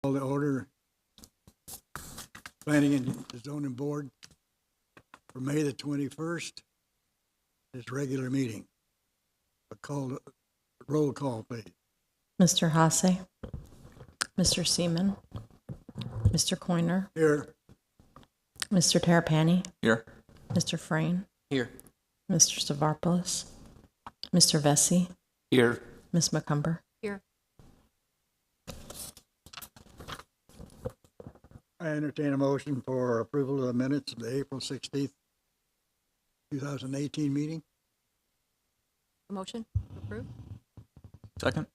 Call to order Planning and Zoning Board for May the 21st, this regular meeting. Roll call, please. Mr. Hasse, Mr. Seaman, Mr. Coiner, Here. Mr. Terrapini, Here. Mr. Frayne, Here. Mr. Stavropoulos, Mr. Vesey, Here. Ms. McCumber. Here. I entertain a motion for approval of the minutes of the April 16th, 2018 meeting. A motion to approve? Second.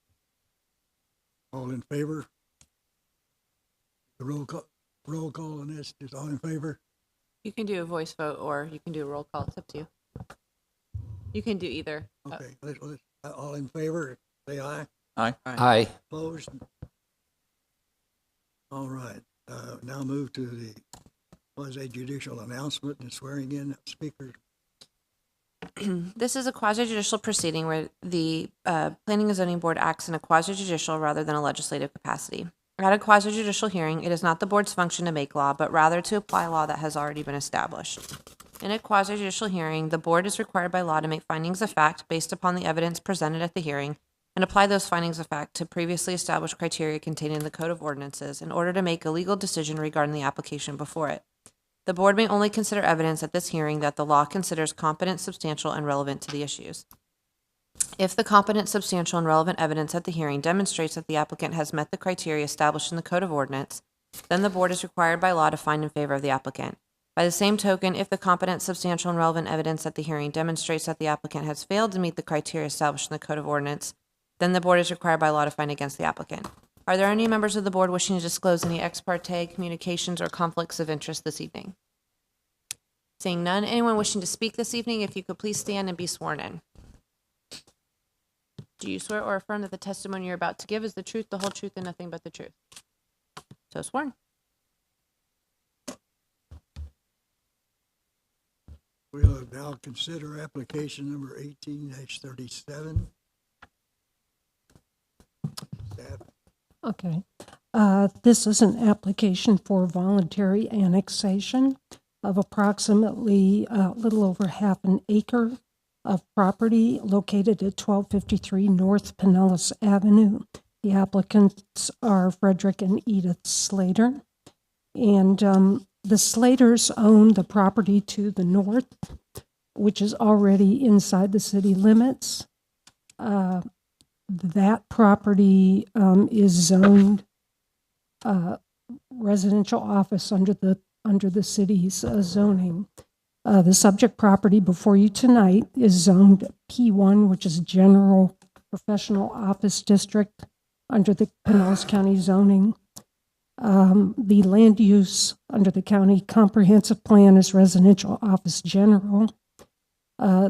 All in favor? The roll call on this is all in favor? You can do a voice vote or you can do a roll call. It's up to you. You can do either. Okay, let's all in favor, say aye. Aye. Aye. Opposed? All right, now move to the quasi-judicial announcement and swearing in speakers. This is a quasi-judicial proceeding where the Planning and Zoning Board acts in a quasi-judicial rather than a legislative capacity. At a quasi-judicial hearing, it is not the board's function to make law, but rather to apply law that has already been established. In a quasi-judicial hearing, the board is required by law to make findings of fact based upon the evidence presented at the hearing and apply those findings of fact to previously established criteria contained in the Code of Ordinances in order to make a legal decision regarding the application before it. The board may only consider evidence at this hearing that the law considers competent, substantial, and relevant to the issues. If the competent, substantial, and relevant evidence at the hearing demonstrates that the applicant has met the criteria established in the Code of Ordinance, then the board is required by law to find in favor of the applicant. By the same token, if the competent, substantial, and relevant evidence at the hearing demonstrates that the applicant has failed to meet the criteria established in the Code of Ordinance, then the board is required by law to find against the applicant. Are there any members of the board wishing to disclose any ex parte communications or conflicts of interest this evening? Seeing none, anyone wishing to speak this evening, if you could please stand and be sworn in. Do you swear or affirm that the testimony you're about to give is the truth, the whole truth, and nothing but the truth? So sworn. We'll now consider application number 18-37. Staff. Okay. This is an application for voluntary annexation of approximately a little over half an acre of property located at 1253 North Pinellas Avenue. The applicants are Frederick and Edith Slater. And the Slaters own the property to the north, which is already inside the city limits. That property is zoned residential office under the city's zoning. The subject property before you tonight is zoned P1, which is General Professional Office District under the Pinellas County zoning. The land use under the county comprehensive plan is Residential Office General.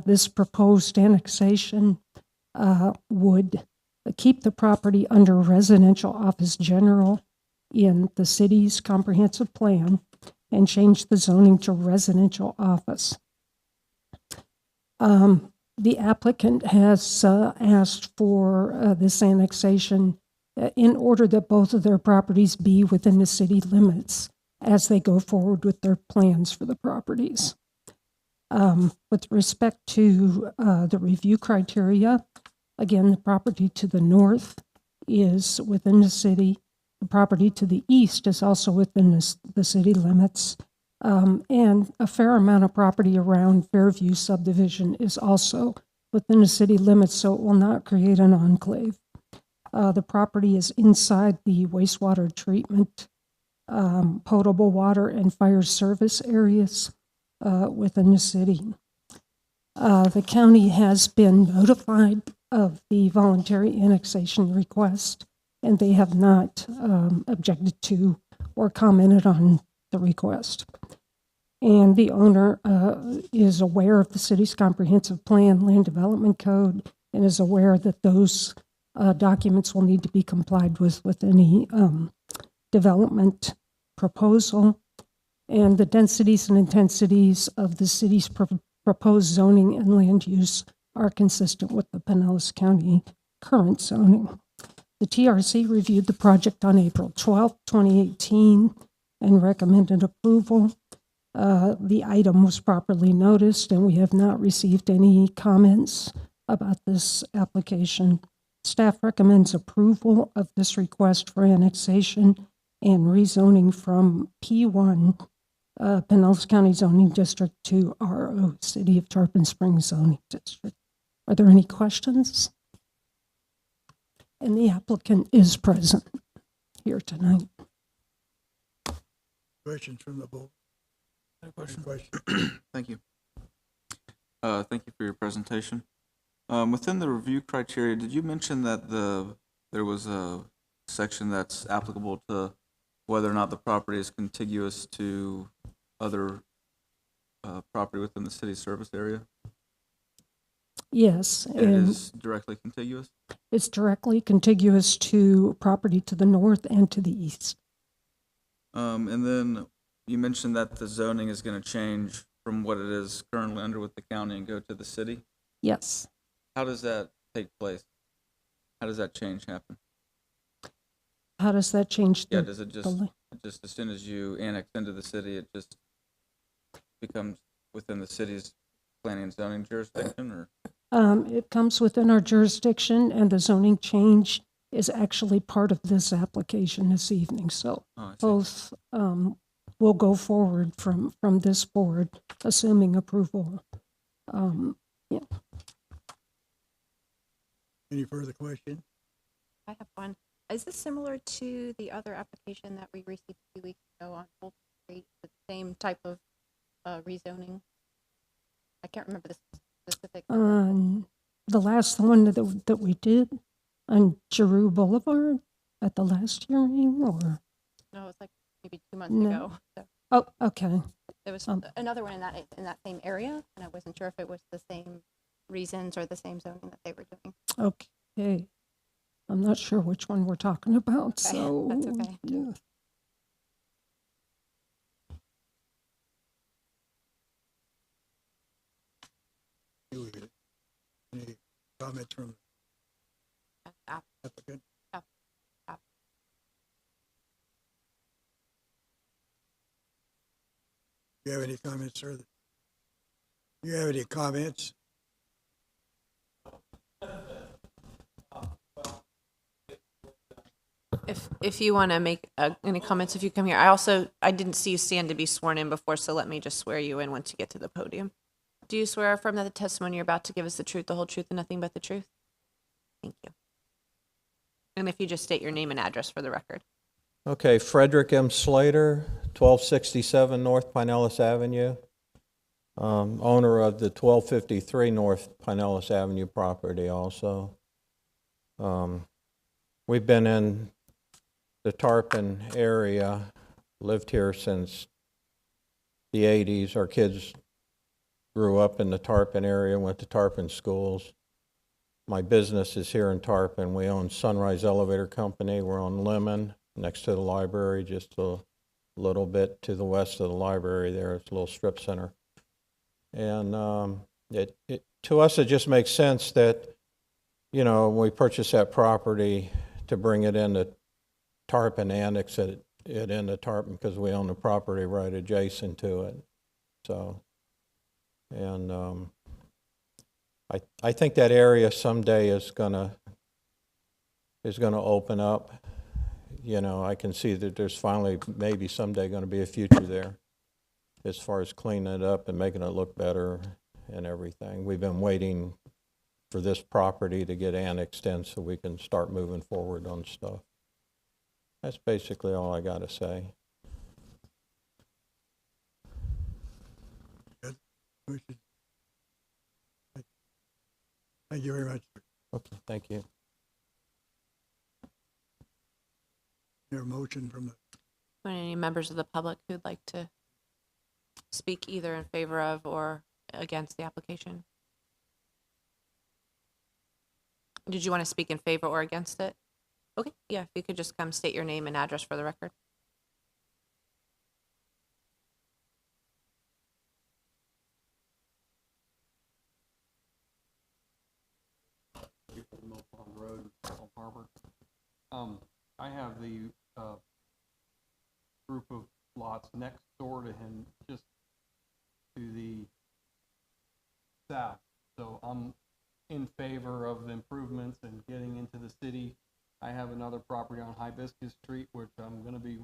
This proposed annexation would keep the property under Residential Office General in the city's comprehensive plan and change the zoning to residential office. The applicant has asked for this annexation in order that both of their properties be within the city limits as they go forward with their plans for the properties. With respect to the review criteria, again, the property to the north is within the city. The property to the east is also within the city limits, and a fair amount of property around Fairview subdivision is also within the city limits, so it will not create an enclave. The property is inside the wastewater treatment, potable water, and fire service areas within the city. The county has been notified of the voluntary annexation request, and they have not objected to or commented on the request. And the owner is aware of the city's comprehensive plan, land development code, and is aware that those documents will need to be complied with any development proposal. And the densities and intensities of the city's proposed zoning and land use are consistent with the Pinellas County current zoning. The TRC reviewed the project on April 12, 2018, and recommended approval. The item was properly noticed, and we have not received any comments about this application. Staff recommends approval of this request for annexation and rezoning from P1, Pinellas County Zoning District, to RO, City of Tarpon Springs Zoning District. Are there any questions? And the applicant is present here tonight. Questions from the board? Any questions? Thank you. Thank you for your presentation. Within the review criteria, did you mention that there was a section that's applicable to whether or not the property is contiguous to other property within the city service area? Yes, And it and is directly contiguous? it's directly contiguous to property to the north and to the east. And then you mentioned that the zoning is going to change from what it is currently under with the county and go to the city. Yes. How does that take place? How does that change happen? How does that change Yeah, the, does it the just li- as soon as you annex into the city, it just becomes within the city's planning and zoning jurisdiction, or? It comes within our jurisdiction, and the zoning change is actually part of this application this evening. So Oh, I see. both will go forward from this board, assuming approval. Any further questions? I have one. Is this similar to the other application that we received a few weeks ago on Fulton Street, the same type of rezoning? I can't remember the specific. The last one that we did on Giroux Boulevard at the last hearing, or? No, it's like maybe 2 months No. ago. So Oh, okay. there was Um, another one in that same area, and I wasn't sure if it was the same reasons or the same zoning that they were doing. Okay. I'm not sure which one we're talking about, Okay, so. that's okay. Yeah. Any comments from App- the applicant? app- app. Do you have any comments, sir? Do you have any comments? If you want to make any comments, if you come here, I didn't see you stand to be sworn in before, so let me just swear you in once you get to the podium. Do you swear or affirm that the testimony you're about to give is the truth, the whole truth, and nothing but the truth? Thank you. And if you just state your name and address for the record. Okay, Frederick M. Slater, 1267 North Pinellas Avenue, owner of the 1253 North Pinellas Avenue property also. We've been in the Tarpon area, lived here since the 80s. Our kids grew up in the Tarpon area, went to Tarpon schools. My business is here in Tarpon. We own Sunrise Elevator Company. We're on Lemon, next to the library, just a little bit to the west of the library there. It's a little strip center. And to us, it just makes sense that, you know, when we purchase that property, to bring it into Tarpon, annex it into Tarpon, because we own the property right adjacent to it. So, and I think that area someday is gonna open up. You know, I can see that there's finally maybe someday going to be a future there, as far as cleaning it up and making it look better and everything. We've been waiting for this property to get annexed in so we can start moving forward on stuff. That's basically all I got to say. Questions? Thank you very much. Okay, thank you. Your motion from the, Any members of the public who'd like to speak either in favor of or against the application? Did you want to speak in favor or against it? Okay, yeah, if you could just come state your name and address for the record. I have the, group of lots next door to him, just to the south. So I'm in favor of the improvements and getting into the city. I have another property on Hibiscus Street, which I'm gonna be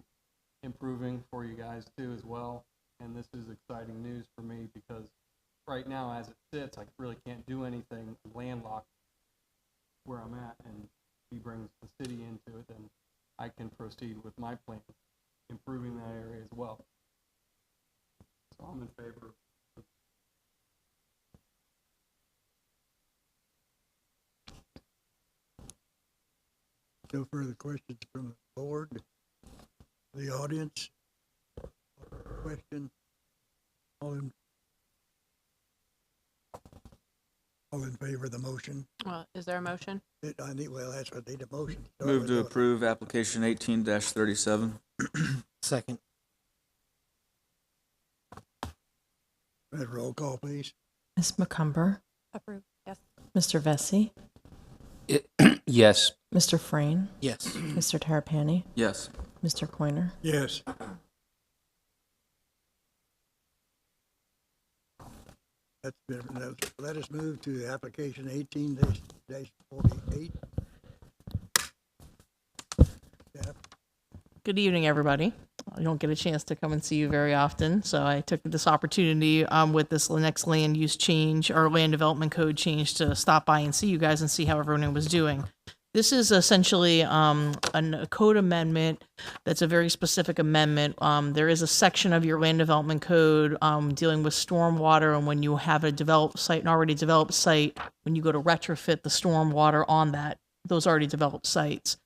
improving for you guys too as well. And this is exciting news for me because right now, as it sits, I really can't do anything landlocked where I'm at, and he brings the city into it, and I can proceed with my plan, improving that area as well. So I'm in favor. No further questions from the board, the audience? Question? All in favor of the motion? Well, is there a motion? Well, that's what I need a motion. Move to approve application 18-37. Second. Roll call, please. Ms. McCumber, Approved, yes. Mr. Vesey, Yes. Mr. Frayne, Yes. Mr. Terrapini, Yes. Mr. Coiner. Yes. Let us move to application 18-48. Good evening, everybody. I don't get a chance to come and see you very often, so I took this opportunity with this next land use change or land development code change to stop by and see you guys and see how everyone was doing. This is essentially a code amendment that's a very specific amendment. There is a section of your land development code dealing with stormwater, and when you have a developed site, an already developed site, when you go to retrofit the stormwater on those already developed sites.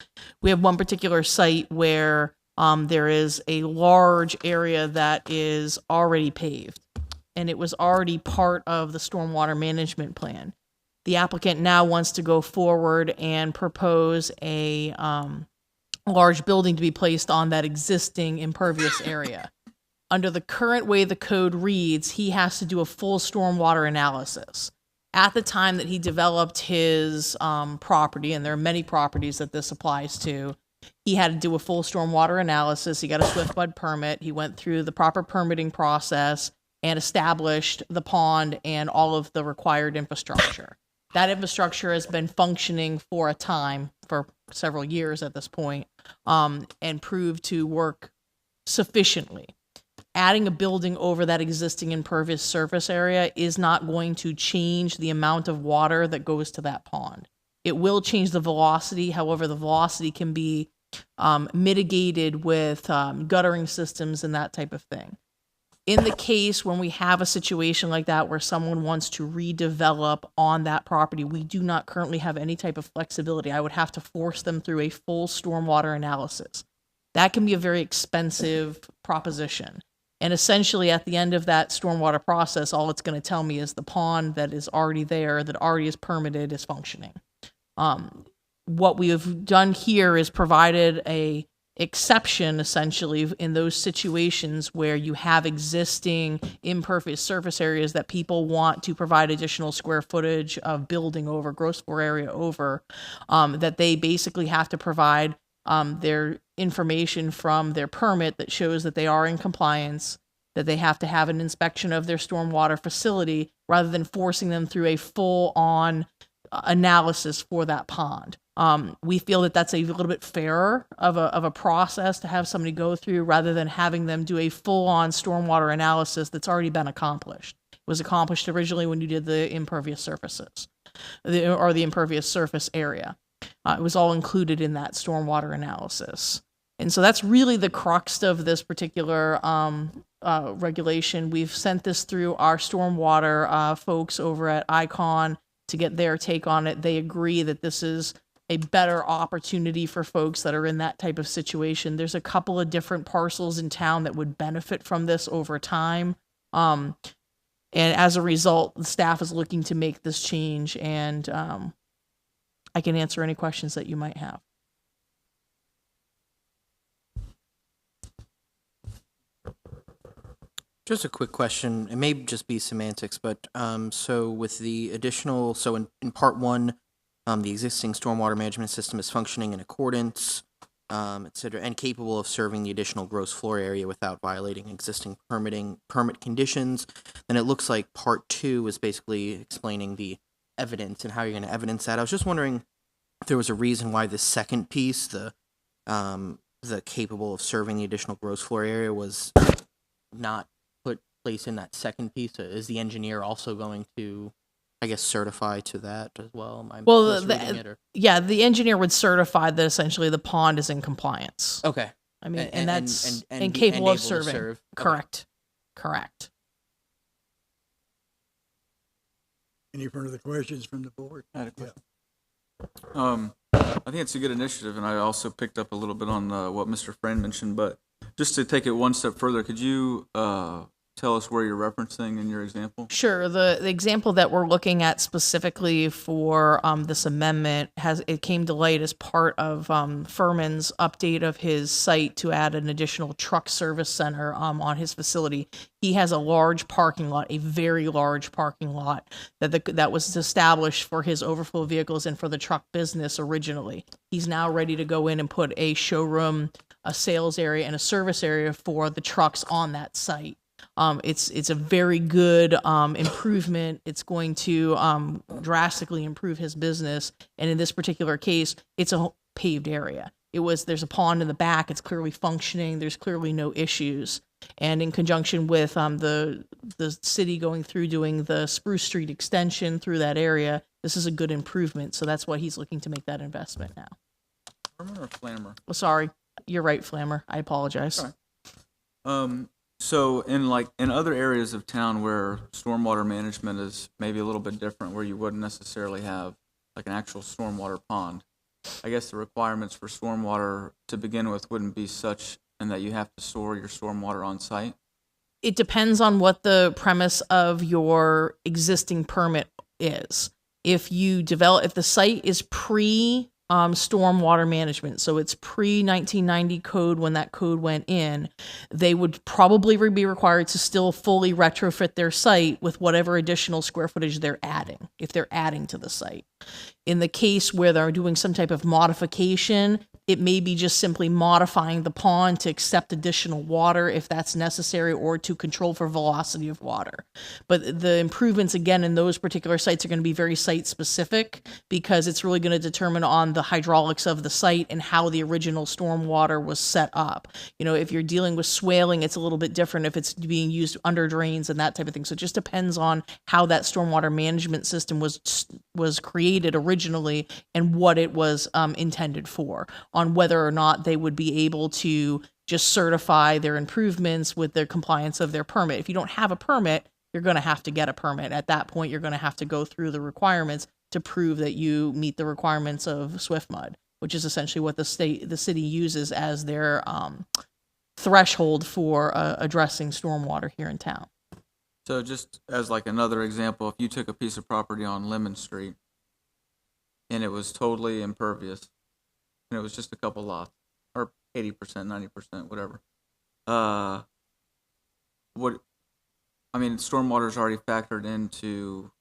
We have one particular site where there is a large area that is already paved, and it was already part of the stormwater management plan. The applicant now wants to go forward and propose a large building to be placed on that existing impervious area. Under the current way the code reads, he has to do a full stormwater analysis. At the time that he developed his property, and there are many properties that this applies to, he had to do a full stormwater analysis. He got a SwiftBud permit. He went through the proper permitting process and established the pond and all of the required infrastructure. That infrastructure has been functioning for a time, for several years at this point, and proved to work sufficiently. Adding a building over that existing impervious surface area is not going to change the amount of water that goes to that pond. It will change the velocity. However, the velocity can be mitigated with guttering systems and that type of thing. In the case when we have a situation like that where someone wants to redevelop on that property, we do not currently have any type of flexibility. I would have to force them through a full stormwater analysis. That can be a very expensive proposition. And essentially at the end of that stormwater process, all it's going to tell me is the pond that is already there, that already is permitted, is functioning. What we have done here is provided a exception essentially in those situations where you have existing impervious surface areas that people want to provide additional square footage of building over, gross floor area over, that they basically have to provide their information from their permit that shows that they are in compliance, that they have to have an inspection of their stormwater facility rather than forcing them through a full-on analysis for that pond. We feel that that's a little bit fairer of a process to have somebody go through rather than having them do a full-on stormwater analysis that's already been accomplished. It was accomplished originally when you did the impervious surfaces, or the impervious surface area. It was all included in that stormwater analysis. And so that's really the crux of this particular regulation. We've sent this through our stormwater folks over at ICON to get their take on it. They agree that this is a better opportunity for folks that are in that type of situation. There's a couple of different parcels in town that would benefit from this over time. And as a result, the staff is looking to make this change, and I can answer any questions that you might have. Just a quick question. It may just be semantics, but so with the additional, so in part one, the existing stormwater management system is functioning in accordance, et cetera, and capable of serving the additional gross floor area without violating existing permit conditions. Then it looks like part 2 is basically explaining the evidence and how you're going to evidence that. I was just wondering if there was a reason why the second piece, the capable of serving the additional gross floor area, was not place in that second piece. Is the engineer also going to, I guess, certify to that as well? Am I misreading it, or? Yeah, the engineer would certify that essentially the pond is in compliance. Okay. I mean, And- and and- that's and and be- capable and of able to serving. serve. Okay. Correct. Correct. Any further questions from the board? I had a Yeah. question. I think it's a good initiative, and I also picked up a little bit on what Mr. Frayne mentioned, but just to take it one step further, could you tell us where you're referencing in your example? Sure. The example that we're looking at specifically for this amendment came to light as part of Furman's update of his site to add an additional truck service center on his facility. He has a large parking lot, a very large parking lot that was established for his overflow vehicles and for the truck business originally. He's now ready to go in and put a showroom, a sales area, and a service area for the trucks on that site. It's a very good improvement. It's going to drastically improve his business. And in this particular case, it's a paved area. There's a pond in the back. It's clearly functioning. There's clearly no issues. And in conjunction with the city going through doing the Spruce Street extension through that area, this is a good improvement. So that's why he's looking to make that investment now. Flammer or Flammer? Well, sorry, you're right, Flammer. I apologize. Sorry. So in other areas of town where stormwater management is maybe a little bit different, where you wouldn't necessarily have like an actual stormwater pond, I guess the requirements for stormwater to begin with wouldn't be such, and that you have to store your stormwater on site. It depends on what the premise of your existing permit is. If the site is pre stormwater management, so it's pre 1990 code when that code went in, they would probably be required to still fully retrofit their site with whatever additional square footage they're adding, if they're adding to the site. In the case where they're doing some type of modification, it may be just simply modifying the pond to accept additional water if that's necessary, or to control for velocity of water. But the improvements, again, in those particular sites are going to be very site specific, because it's really going to determine on the hydraulics of the site and how the original stormwater was set up. You know, if you're dealing with swailing, it's a little bit different if it's being used under drains and that type of thing. So it just depends on how that stormwater management system was created originally and what it was intended for, on whether or not they would be able to just certify their improvements with their compliance of their permit. If you don't have a permit, you're going to have to get a permit. At that point, you're going to have to go through the requirements to prove that you meet the requirements of SwiftMud, which is essentially what the city uses as their threshold for addressing stormwater here in town. So just as like another example, if you took a piece of property on Lemon Street and it was totally impervious, and it was just a couple lots, or 80%, 90%, whatever, stormwater is already factored into,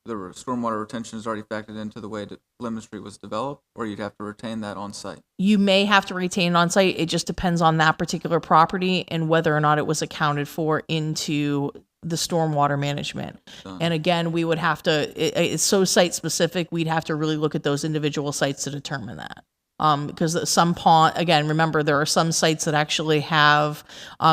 the stormwater retention is already factored into the way that Lemon Street was developed, or you'd have to retain that on site? You may have to retain it on site. It just depends on that particular property and whether or not it was accounted for into the stormwater management. And again, we would have to, it's so site specific, we'd have to really look at those individual sites to determine that. Because some pond, again, remember, there are some sites that actually have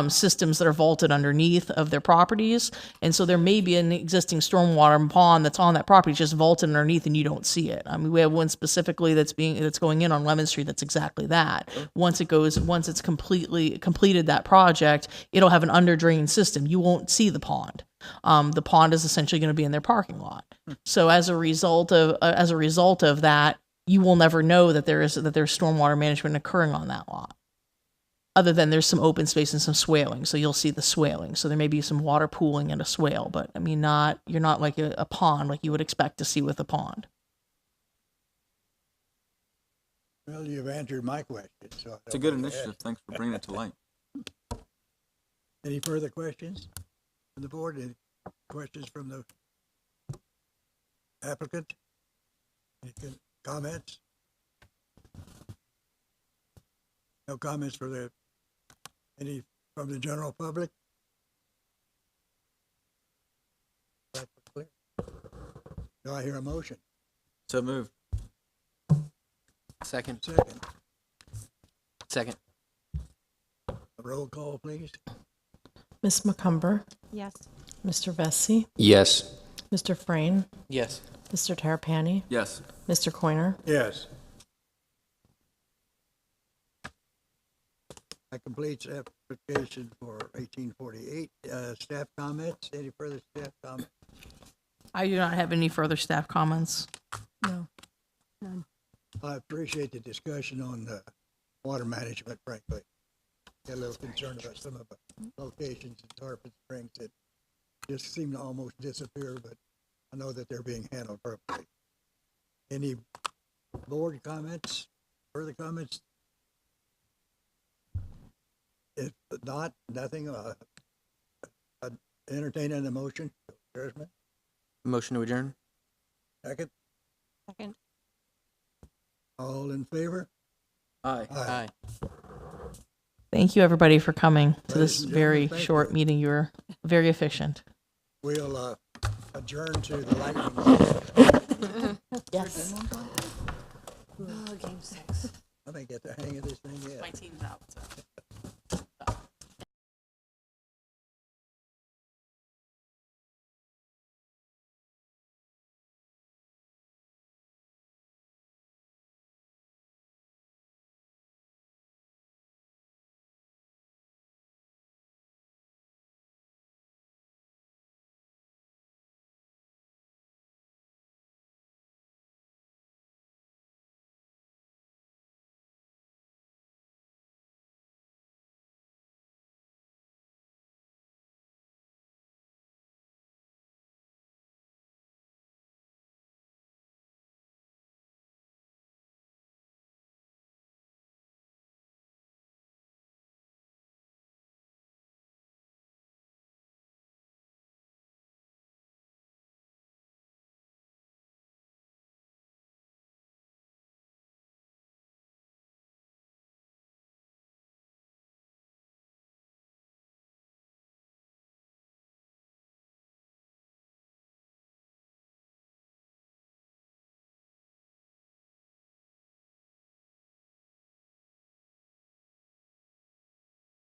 systems that are vaulted underneath of their properties. And so there may be an existing stormwater pond that's on that property, just vaulted underneath, and you don't see it. I mean, we have one specifically that's going in on Lemon Street that's exactly that. Once it's completed that project, it'll have an under drain system. You won't see the pond. The pond is essentially going to be in their parking lot. So as a result of that, you will never know that there's stormwater management occurring on that lot, other than there's some open space and some swaling. So you'll see the swaling. So there may be some water pooling in a swale, but I mean, you're not like a pond like you would expect to see with a pond. Well, you've answered my question, so. It's a good initiative. Thanks for bringing it to light. Any further questions from the board? Any questions from the applicant? Comments? No comments for any from the general public? That's clear. Do I hear a motion? So moved. Second. Second. Second. A roll call, please. Ms. McCumber, Yes. Mr. Vesey, Yes. Mr. Frayne, Yes. Mr. Terrapini, Yes. Mr. Coiner. Yes. That completes application for 1848. Staff comments? Any further staff comments? I do not have any further staff comments. No, none. I appreciate the discussion on the water management, frankly. Get a little concerned about some of the locations in Tarpon Springs that just seem to almost disappear, but I know that they're being handled properly. Any board comments, further comments? If not, nothing, I'd entertain an motion. Chairman, Motion to adjourn? second, Second. all in favor? Aye. Aye. Thank you, everybody, for coming to Ladies this and very gentlemen, thank short you. meeting. You were very efficient. We'll adjourn to the lightning. Yes. Oh, game 6. I may get the hang of this thing yet. team's out, so.